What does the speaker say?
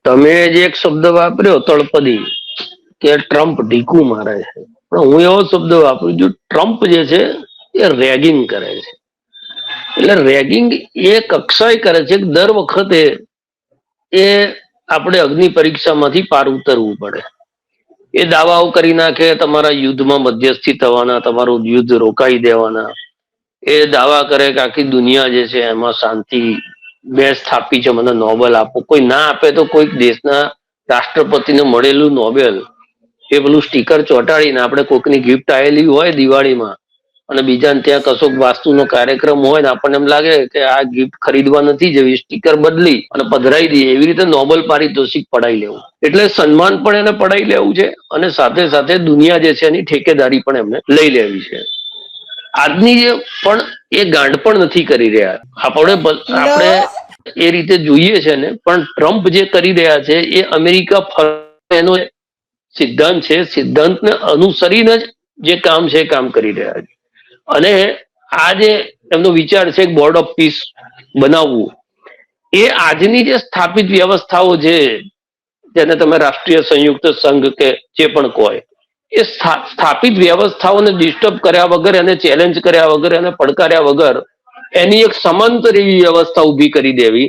તમે જે એક શબ્દ વાપર્યો તળપદી કે ટ્રમ્પ ઢીકું મારે છે, પણ હું એવો શબ્દ વાપરું છું, ટ્રમ્પ જે છે એ રેગિંગ કરે છે. એટલે રેગિંગ એ કક્ષાએ કરે છે કે દર વખતે એ આપણે અગ્નિ પરીક્ષામાંથી પાર ઉતરવું પડે. એ દાવાઓ કરી નાખે તમારા યુદ્ધમાં મધ્યસ્થી થવાના, તમારું યુદ્ધ રોકાઈ દેવાના. એ દાવા કરે કે આખી દુનિયા જે છે એમાં શાંતિ મેં સ્થાપી છે, મને નોબેલ આપો. કોઈ ના આપે તો કોઈક દેશના રાષ્ટ્રપતિને મળેલું નોબેલ એ પેલું સ્ટીકર ચોંટાડીને આપણે કોઈકની ગિફ્ટ આવેલી હોય દિવાળીમાં અને બીજાને ત્યાં કશોક વાસ્તુનો કાર્યક્રમ હોય ને આપણને એમ લાગે કે આ ગિફ્ટ ખરીદવા નથી જવી, સ્ટીકર બદલી અને પધરાઈ દઈએ, એવી રીતે નોબેલ પારિતોષિક પડાઈ લેવું. એટલે સન્માન પણ એને પડાઈ લેવું છે અને સાથે સાથે દુનિયા જે છે એની ઠેકેદારી પણ એમને લઈ લેવી છે. આજની જે પણ એ ગાંડ પણ નથી કરી રહ્યા. આપણે એ રીતે જોઈએ છે ને, પણ ટ્રમ્પ જે કરી રહ્યા છે એ અમેરિકા એનો સિદ્ધાંત છે, સિદ્ધાંતને અનુસરીને જ જે કામ છે એ કામ કરી રહ્યા છે. અને આ જે એમનો વિચાર છે બોર્ડ ઓફ પીસ બનાવવું, એ આજની જે સ્થાપિત વ્યવસ્થાઓ છે જેને તમે રાષ્ટ્રીય સંયુક્ત સંઘ કે જે પણ કહો, એ સ્થાપિત વ્યવસ્થાઓને ડિસ્ટર્બ કર્યા વગર, એને ચેલેન્જ કર્યા વગર, એને પડકાર્યા વગર એની એક સમાંતર એવી વ્યવસ્થા ઊભી કરી દેવી